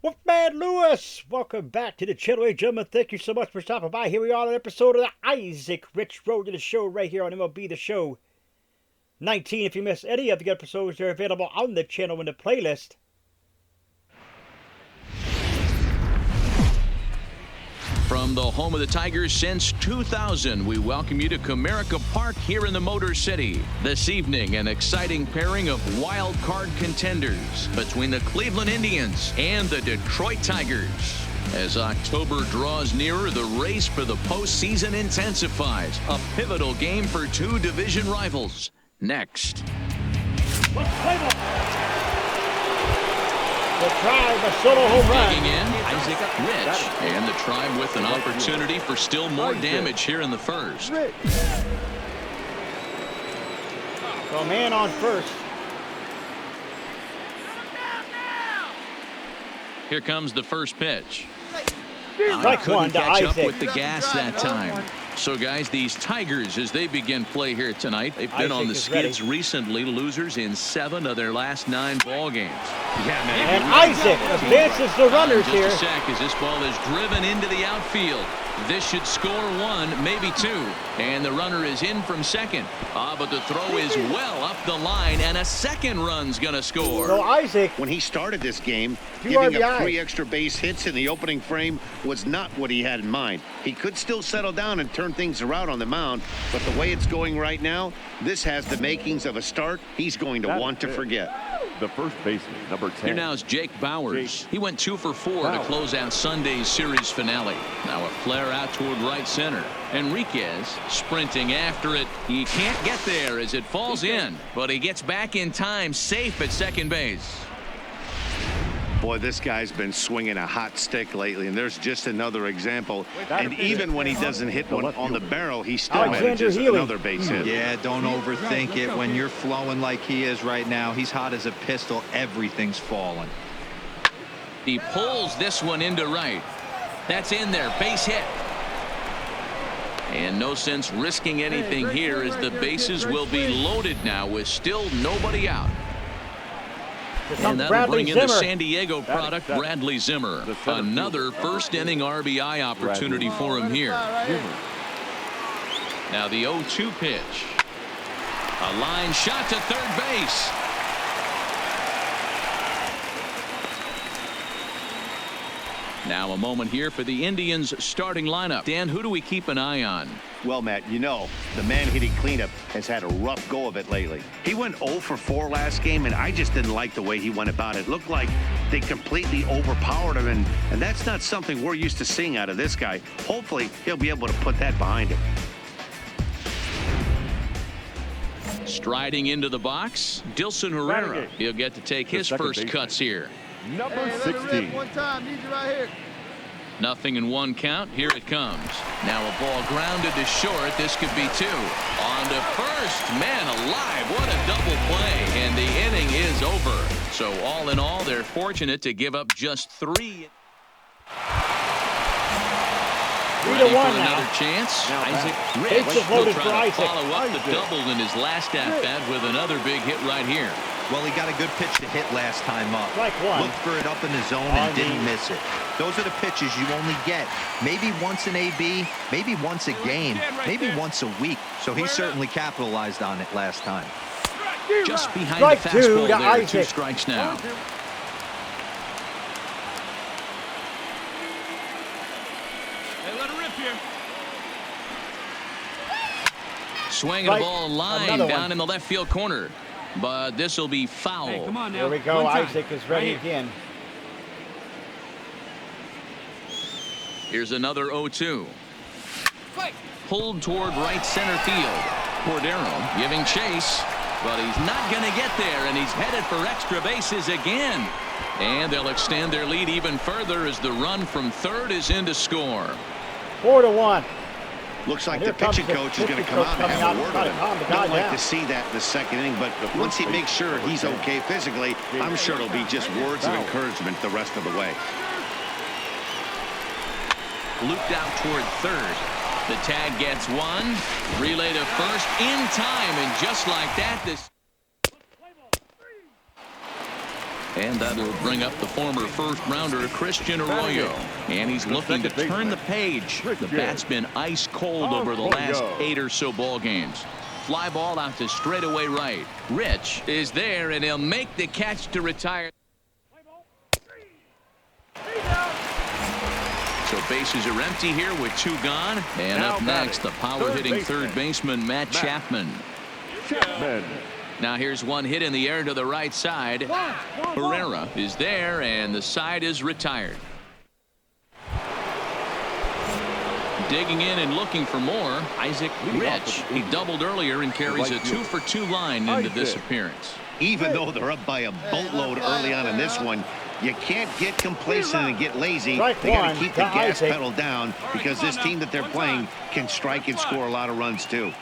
Wolfman Lewis, welcome back to the channel, ladies and gentlemen. Thank you so much for stopping by. Here we are on an episode of the Isaac Rich Road to the Show right here on MLB The Show 19. If you missed any of the episodes, they're available on the channel in the playlist. From the home of the Tigers since 2000, we welcome you to Comerica Park here in the Motor City. This evening, an exciting pairing of wild card contenders between the Cleveland Indians and the Detroit Tigers. As October draws nearer, the race for the postseason intensifies. A pivotal game for two division rivals. Next. The Tribe, a solo home run. Digging in, Issac Rich. And the Tribe with an opportunity for still more damage here in the first. So man on first. Here comes the first pitch. Strike Couldn't one to catch up Isaac. with the gas that time. So, guys, these Tigers, as they begin play here tonight, they've been on the skids recently, losers in 7 of their last 9 ball games. Yeah, man. And Isaac advances the runners here. Just a sec as this ball is driven into the outfield. This should score 1, maybe 2. And the runner is in from second. But the throw is well up the line, and a second run's going to score. So Isaac, when he started this game, giving up 3 extra base hits in the opening frame was not what he had in mind. He could still settle down and turn things around on the mound, but the way it's going right now, this has the makings of a start he's going to want to forget. The first baseman, number 10. Here now is Jake Bowers. He went 2 for 4 to close out Sunday's series finale. Now a flare out toward right center. Enriquez sprinting after it. He can't get there as it falls in, but he gets back in time, safe at second base. Boy, this guy's been swinging a hot stick lately, and there's just another example. And even when he doesn't hit one on the barrel, he still manages another base hit. Yeah, don't overthink it. When you're flowing like he is right now, he's hot as a pistol. Everything's falling. He pulls this one into right. That's in there. Base hit. And no sense risking anything here as the bases will be loaded now with still nobody out. And that'll bring in the San Diego product, Bradley Zimmer. Another first-inning RBI opportunity for him here. Now the 0-2 pitch. A line shot to third base. Now a moment here for the Indians starting lineup. Dan, who do we keep an eye on? Well, Matt, you know, the man-hitting cleanup has had a rough go of it lately. He went 0 for 4 last game, and I just didn't like the way he went about it. Looked like they completely overpowered him, and that's not something we're used to seeing out of this guy. Hopefully, he'll be able to put that behind him. Striding into the box, Dilson Herrera. He'll get to take his first cuts here. Number 16. One time, need you right here. Nothing in 1 count. Here it comes. Now a ball grounded to short. This could be 2. On to first. Man alive. What a double play. And the inning is over. So all in all, they're fortunate to give up just 3. 3-1 now. Another chance. Isaac Rich Bases will loaded try for to Isaac. follow up the double in his last at-bat with another big hit right here. Well, he got a good pitch to hit last time up. Strike one. Looked for it up in the zone and didn't miss it. Those are the pitches you only get maybe once an AB, maybe once a game, maybe once a week. So he certainly capitalized on it last time. Just behind Strike the 2 fastball to there. Isaac. 2 strikes now. Hey, let her rip here. Swing and a ball line down in the left field corner. But this will be foul. Hey, come on now. Here we go. One time. Isaac is ready again. Here's another 0-2. Pulled toward right center field. Cordero giving chase, but he's not going to get there, and he's headed for extra bases again. And they'll extend their lead even further as the run from third is in to score. 4-1. Looks like the pitching coach is going to come out and have a word with him. Don't like to see that in the second inning, but once he makes sure he's okay physically, I'm sure it'll be just words of encouragement the rest of the way. Looped out toward third. The tag gets 1. Relay to first in time, and just like that, this And that'll bring up the former first-rounder Christian Arroyo. And he's looking to turn the page. The bat's been ice cold over the last 8 or so ball games. Fly ball out to straightaway right. Rich is there, and he'll make the catch to retire. So bases are empty here with 2 gone. And up next, the power-hitting third baseman, Matt Chapman. Now here's one hit in the air to the right side. Herrera is there, and the side is retired. Digging in and looking for more, Issac Rich. He doubled earlier and carries a 2-for-2 line into this appearance. Even though they're up by a boatload early on in this one, you can't get complacent and get lazy. They got to keep the gas pedal down because this team that they're playing can strike and score a lot of runs too.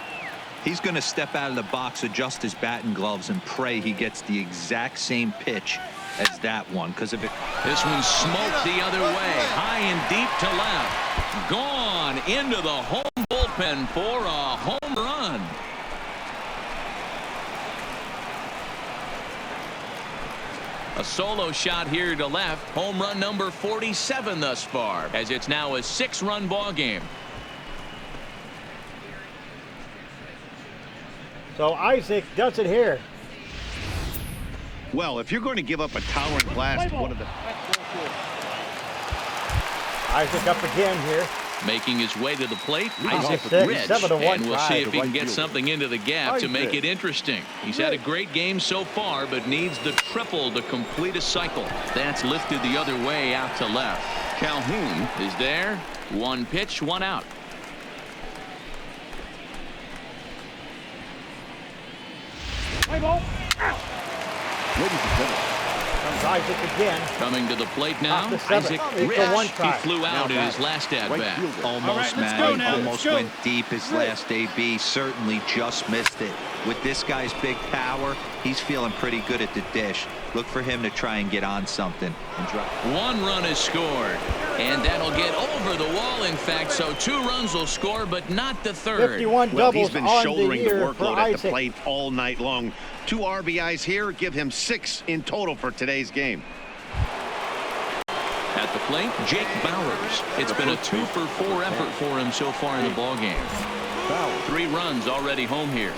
He's going to step out of the box, adjust his batting gloves, and pray he gets the exact same pitch as that one. Because if this one smoked the other way, high and deep to left, gone into the home bullpen for a home run. A solo shot here to left. Home run number 47 thus far, as it's now a 6-run ball game. So Issac does it here. Well, if you're going to give up a towering blast, one of the Issac up again here. Making his way to the plate, Issac Rich, and we'll see if he can get something into the gap to make it interesting. He's had a great game so far, but needs the triple to complete a cycle. That's lifted the other way out to left. Calhoun is there. 1 pitch, 1 out. Ladies and gentlemen, Comes Issac again. Coming to the plate now, Issac Rich. Rich. He flew out in his last at-bat. almost, right, Matt, almost went deep his last AB, certainly just missed it. With this guy's big power, he's feeling pretty good at the dish. Look for him to try and get on something. And drop. 1 run is scored, and that'll get over the wall, in fact, so 2 runs will score, but not the third. 51 well, doubles he's been on shouldering the the year workload for at the Issac. plate all night long. 2 RBIs here, give him 6 in total for today's game. At the plate, Jake Bowers. It's been a 2-for-4 effort for him so far in the ballgame. 3 runs already home here.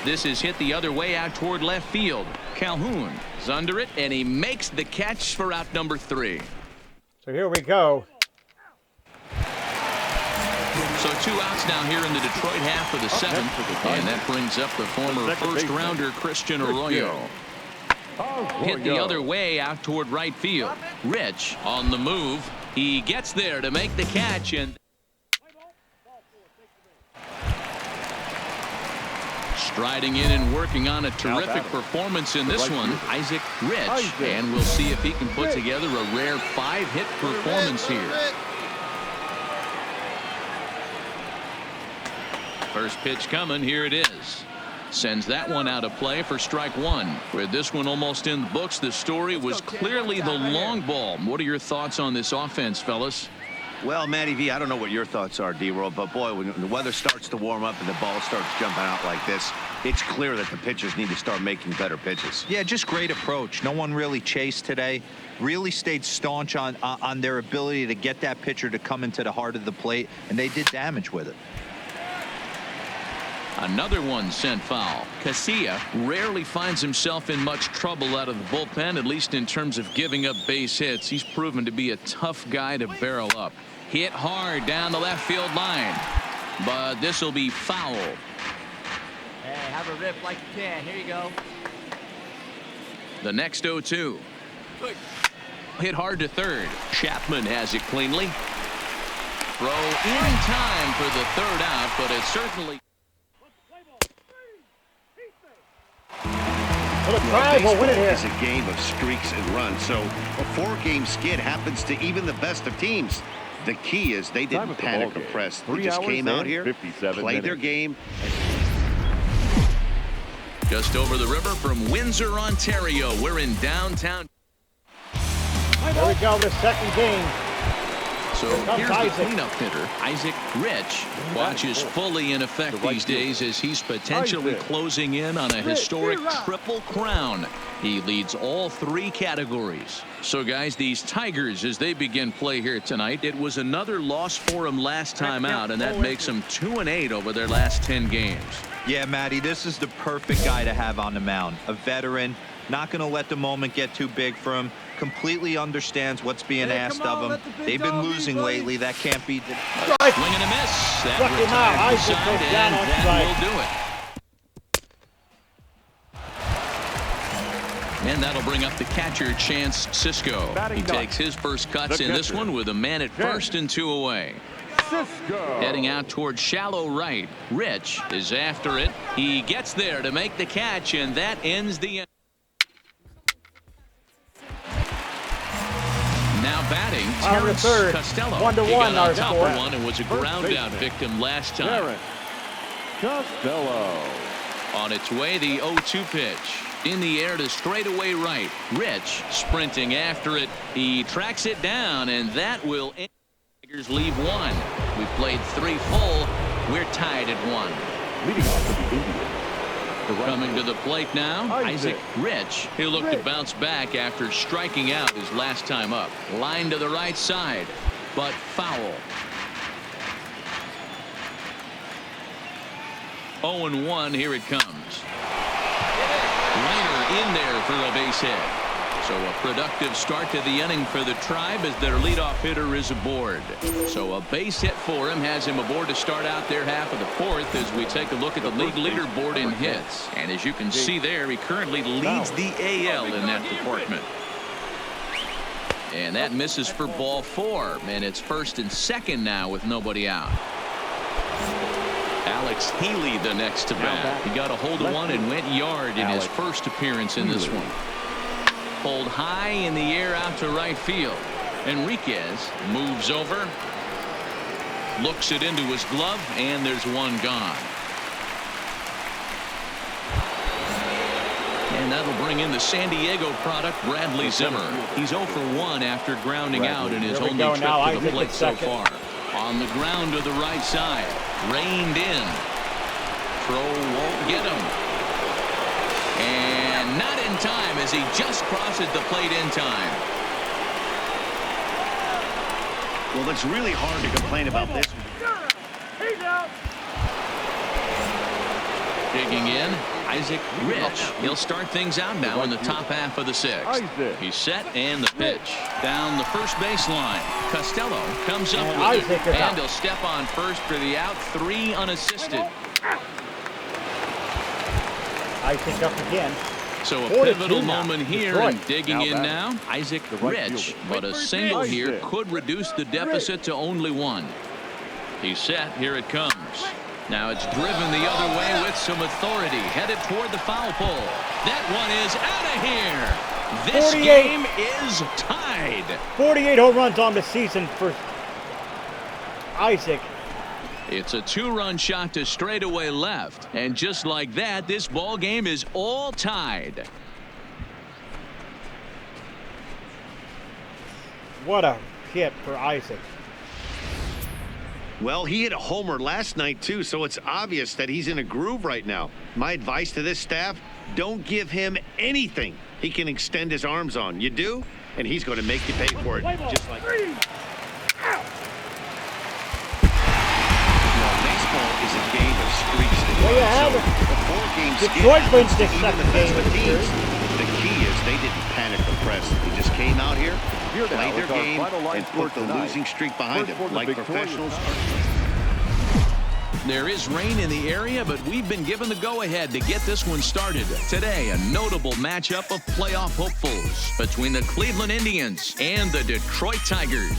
This is hit the other way out toward left field. Calhoun is under it, and he makes the catch for out number 3. So here we go. So 2 outs now here in the Detroit half of the 7th, and that brings up the former first-rounder Christian Arroyo. Hit the other way out toward right field. Rich on the move. He gets there to make the catch, and striding in and working on a terrific performance in this one, Issac Rich. And we'll see if he can put together a rare 5-hit performance here. First pitch coming. Here it is. Sends that one out of play for strike 1. With this one almost in the books, the story was clearly the long ball. What are your thoughts on this offense, fellas? Well, Matty V, I don't know what your thoughts are, D-Roll, but boy, when the weather starts to warm up and the ball starts jumping out like this, it's clear that the pitchers need to start making better pitches. Yeah, just great approach. No one really chased today. Really stayed staunch on their ability to get that pitcher to come into the heart of the plate, and they did damage with it. Another one sent foul. Casilla rarely finds himself in much trouble out of the bullpen, at least in terms of giving up base hits. He's proven to be a tough guy to barrel up. Hit hard down the left field line, but this will be foul. Hey, have a rip like you can. Here you go. The next 0-2. Hit hard to third. Chapman has it cleanly. Throw in time for the 3rd out, but it certainly. Well, the Tribe will win it here. It's a game of streaks and runs, so a 4-game skid happens to even the best of teams. The key is they didn't panic or press. They just came out here, played their game. Just over the river from Windsor, Ontario. We're in downtown. There we go, the 2nd game. So here's the cleanup hitter, Issac Rich. Watches fully in effect these days as he's potentially closing in on a historic triple crown. He leads all 3 categories. So guys, these Tigers, as they begin play here tonight, it was another loss for them last time out, and that makes them 2-8 over their last 10 games. Yeah, Matty, this is the perfect guy to have on the mound. A veteran, not going to let the moment get too big for him. Completely understands what's being asked of him. They've been losing lately. That can't be. Swing and a miss. That retired the side, and that will do it. And that'll bring up the catcher, Chance Cisco. He takes his first cuts in this one with a man at first and 2 away. Cisco. Heading out towards shallow right. Rich is after it. He gets there to make the catch, and that ends the inning. Now batting, Terrence Costello. 1-1 he got on our top score. of one and was a ground out victim last time. Costello. On its way, the 0-2 pitch. In the air to straightaway right. Rich sprinting after it. He tracks it down, and that will end. Tigers leave 1. We played 3 full. We're tied at 1. Leading off for the Indians. Coming to the plate now, Issac Rich. He'll look to bounce back after striking out his last time up. Line to the right side, but foul. 0-1, here it comes. Liner in there for a base hit. So a productive start to the inning for the Tribe as their leadoff hitter is aboard. So a base hit for him has him aboard to start out their half of the 4th as we take a look at the league leaderboard in hits. And as you can see there, he currently leads the AL in that department. And that misses for ball 4. And it's 1st and 2nd now with nobody out. Alex Healy the next to bat. He got a hold of one and went yard in his first appearance in this one. Pulled high in the air out to right field. Enriquez moves over. Looks it into his glove, and there's one gone. And that'll bring in the San Diego product, Bradley Zimmer. He's 0 for 1 after grounding out in his only trip to the plate so far. On the ground to the right side. Reined in. Throw won't get him. And not in time as he just crosses the plate in time. Well, it's really hard to complain about this. Digging in, Issac Rich. He'll start things out now in the top half of the 6th. He's set and the pitch. Down the first baseline. Costello comes up with it. And he'll step on first for the out. 3 unassisted. Issac up again. So a pivotal moment here and digging in now. Issac Rich. But a single here could reduce the deficit to only 1. He's set. Here it comes. Now it's driven the other way with some authority. Headed toward the foul pole. That one is out of here. This game is tied. 48 home runs on the season for Issac. It's a 2-run shot to straightaway left. And just like that, this ball game is all tied. What a hit for Issac. Well, he hit a homer last night, too, so it's obvious that he's in a groove right now. My advice to this staff, don't give him anything he can extend his arms on. You do, and he's going to make you pay for it, just like that. Baseball is a game of streaks. Well, you have it. Detroit wins the second game of the series. The key is they didn't panic or press. They just came out here, played their game, and put the losing streak behind them like professionals. There is rain in the area, but we've been given the go-ahead to get this one started. Today, a notable matchup of playoff hopefuls between the Cleveland Indians and the Detroit Tigers.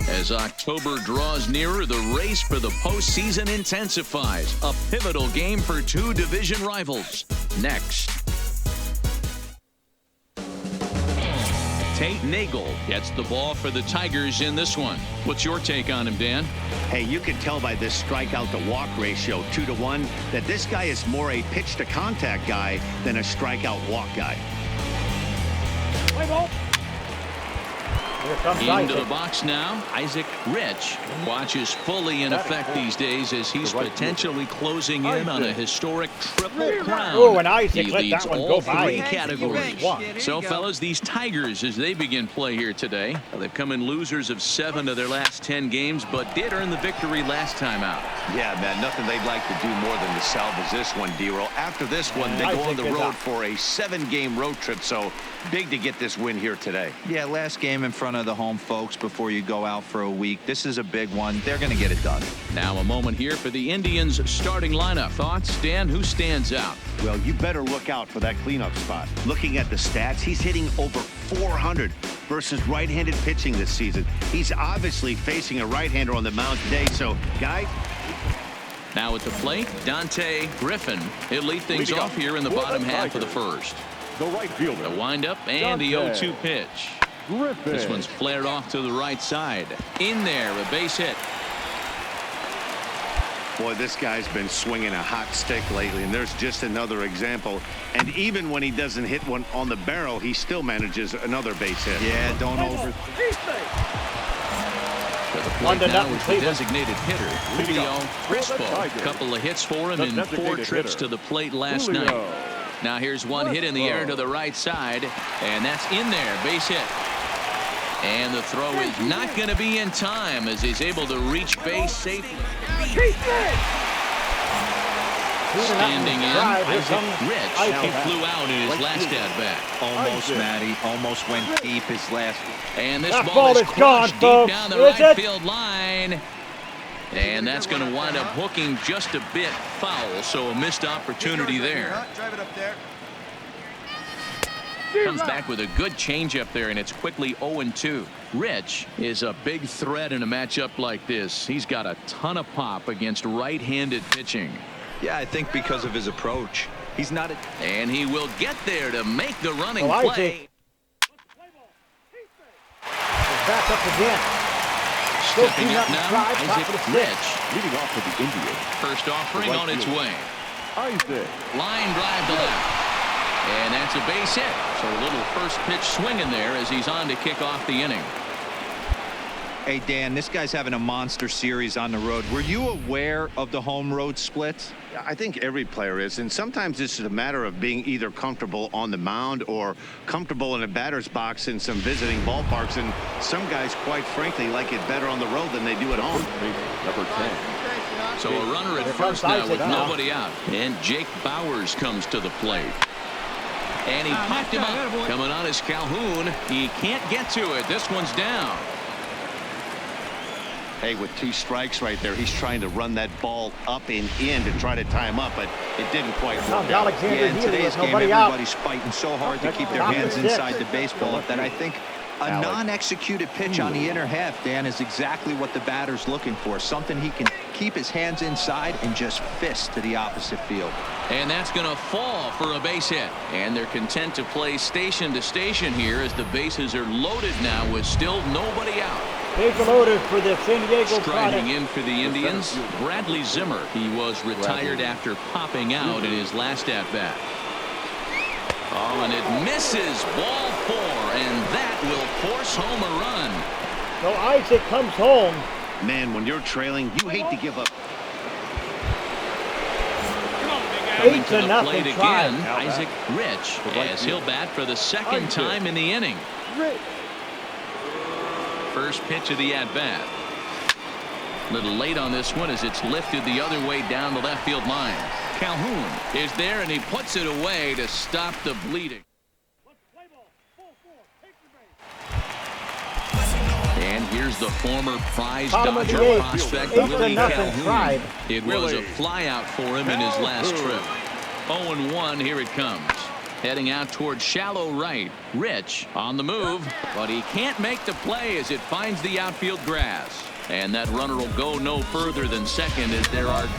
As October draws nearer, the race for the postseason intensifies. A pivotal game for 2 division rivals. Next. Tate Nagel gets the ball for the Tigers in this one. What's your take on him, Dan? Hey, you can tell by this strikeout to walk ratio 2-to-1 that this guy is more a pitch to contact guy than a strikeout walk guy. Here comes Into Isaac. the box now, Isaac Rich. Watch is fully in effect these days as he's potentially closing in on a historic triple crown. Oh, and Isaac He let leads that one all go three by. categories. One. So, fellas, these Tigers, as they begin play here today, they've come in losers of 7 of their last 10 games, but did earn the victory last time out. Yeah, man, nothing they'd like to do more than to salvage this one, D-Roll. After this one, they go on the road for a 7-game road trip, so big to get this win here today. Yeah, last game in front of the home folks before you go out for a week. This is a big one. They're going to get it done. Now a moment here for the Indians' starting lineup. Thoughts, Dan? Who stands out? Well, you better look out for that cleanup spot. Looking at the stats, he's hitting over 400 versus right-handed pitching this season. He's obviously facing a right-hander on the mound today, so, guys. Now at the plate, Dante Griffin. He'll lead things off here in the bottom half of the first. The right fielder. The windup and the 0-2 pitch. Griffin. This one's flared off to the right side. In there, a base hit. Boy, this guy's been swinging a hot stick lately, and there's just another example. And even when he doesn't hit one on the barrel, he still manages another base hit. Yeah, don't over. To the plate now is the designated hitter, Julio Crespo. A couple of hits for him in 4 trips to the plate last night. Now here's one hit in the air to the right side, and that's in there, base hit. And the throw is not going to be in time as he's able to reach base safely. Standing in, Isaac Rich flew out in his last at-bat. Almost, Matty. Almost went deep his last. And this That ball is gone, crushed deep folks. down the Is right it? field line. And that's going to wind up hooking just a bit foul, so a missed opportunity there. Drive it up there. Comes back with a good changeup there, and it's quickly 0-2. Rich is a big threat in a matchup like this. He's got a ton of pop against right-handed pitching. Yeah, I think because of his approach. He's not. And he will get there to make the running Oh, play. Back up again. Stepping up now, Isaac Rich. Leading off for the Indians. First offering on its way. Isaac. Line drive to left. And that's a base hit. So a little first pitch swing in there as he's on to kick off the inning. Hey, Dan, this guy's having a monster series on the road. Were you aware of the home road splits? I think every player is, and sometimes it's just a matter of being either comfortable on the mound or comfortable in a batter's box in some visiting ballparks, and some guys, quite frankly, like it better on the road than they do at home. Number 10. So a runner at first now with nobody out. And Jake Bowers comes to the plate. And he popped him up. Coming on is Calhoun. He can't get to it. This one's down. Hey, with 2 strikes right there, he's trying to run that ball up and in to try to tie him up, but it didn't quite work out. Alexander Yeah, in Healy today's with game, nobody out. everybody's fighting so hard to keep their hands inside the baseball that I think a non-executed pitch on the inner half, Dan, is exactly what the batter's looking for. Something he can keep his hands inside and just fist to the opposite field. And that's going to fall for a base hit. And they're content to play station to station here as the bases are loaded now with still nobody out. Big loaded for the San Diego Striding product. in for the Indians, Bradley Zimmer. He was retired after popping out in his last at-bat. Oh, and it misses, ball 4, and that will force home a run. So Isaac comes home. Man, when you're trailing, you hate to give up. Coming to the 8-0 plate try. again, Isaac Rich, as he'll bat for the second time in the inning. First pitch of the at-bat. A little late on this one as it's lifted the other way down the left field line. Calhoun is there, and he puts it away to stop the bleeding. And here's the former prize Dodger prospect, Willie Calhoun. It was a flyout for him in his last trip. 0-1, here it comes. Heading out towards shallow right. Rich on the move, but he can't make the play as it finds the outfield grass. And that runner will go no further than second as there are 2.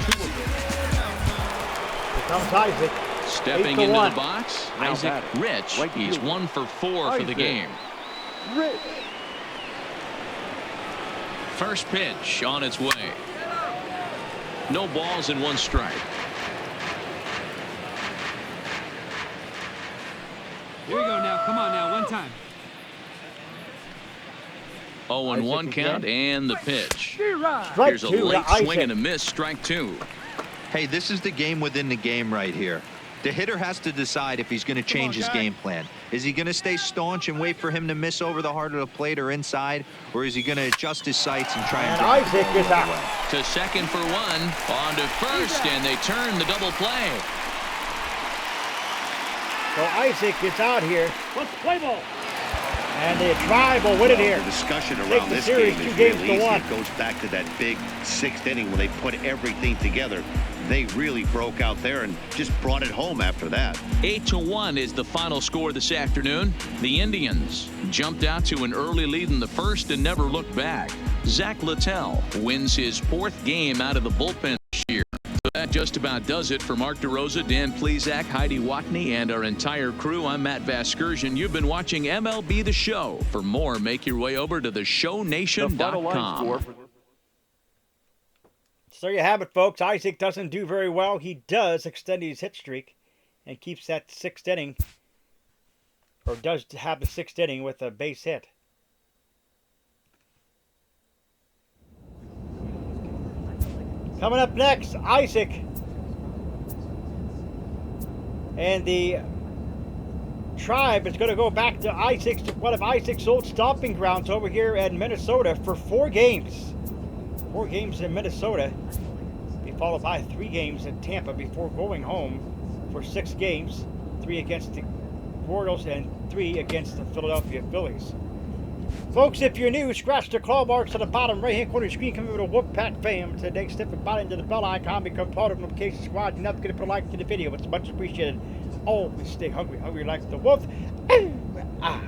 Here comes Isaac. Stepping into the box, Isaac Rich. He's 1 for 4 for the game. First pitch on its way. No balls and 1 strike. Here we go now. Come on now. One time. 0-1 count and the pitch. Strike Here's a 2 late to swing and a Issac. miss. Strike 2. Hey, this is the game within the game right here. The hitter has to decide if he's going to change his game plan. Is he going to stay staunch and wait for him to miss over the heart of the plate or inside, or is he going to adjust his sights and try and drive Isaac the is ball out. away? To second for one. On to first, and they turn the double play. So Isaac gets out here. Let's play ball. And the Tribe will win it here. The discussion Takes around the this series game 2 is games really to easy. 1. It goes back to that big 6th inning when they put everything together. They really broke out there and just brought it home after that. 8-1 is the final score this afternoon. The Indians jumped out to an early lead in the first and never looked back. Zach Littell wins his 4th game out of the bullpen this year. So that just about does it for Mark DeRosa, Dan Plesac, Heidi Watney, and our entire crew. I'm Matt Vasgersian. You've been watching MLB The Show. For more, make your way over to The final line score theshownation.com. for So there you have it, folks. Isaac doesn't do very well. He does extend his hit streak and keeps that 6th inning, or does have the 6th inning with a base hit. Coming up next, Isaac. And the Tribe is going to go back to one of Isaac's old stomping grounds over here in Minnesota for 4 games. 4 games in Minnesota. Be followed by 3 games in Tampa before going home for 6 games. 3 against the Royals and 3 against the Philadelphia Phillies. Folks, if you're new, scratch the claw marks on the bottom right-hand corner of the screen. Come over to Wolfpack Fam today. Step and bite into the bell icon. Become part of the notification squad. You're not going to put a like to the video. It's much appreciated. Always stay hungry. Hungry like the wolf. Ah.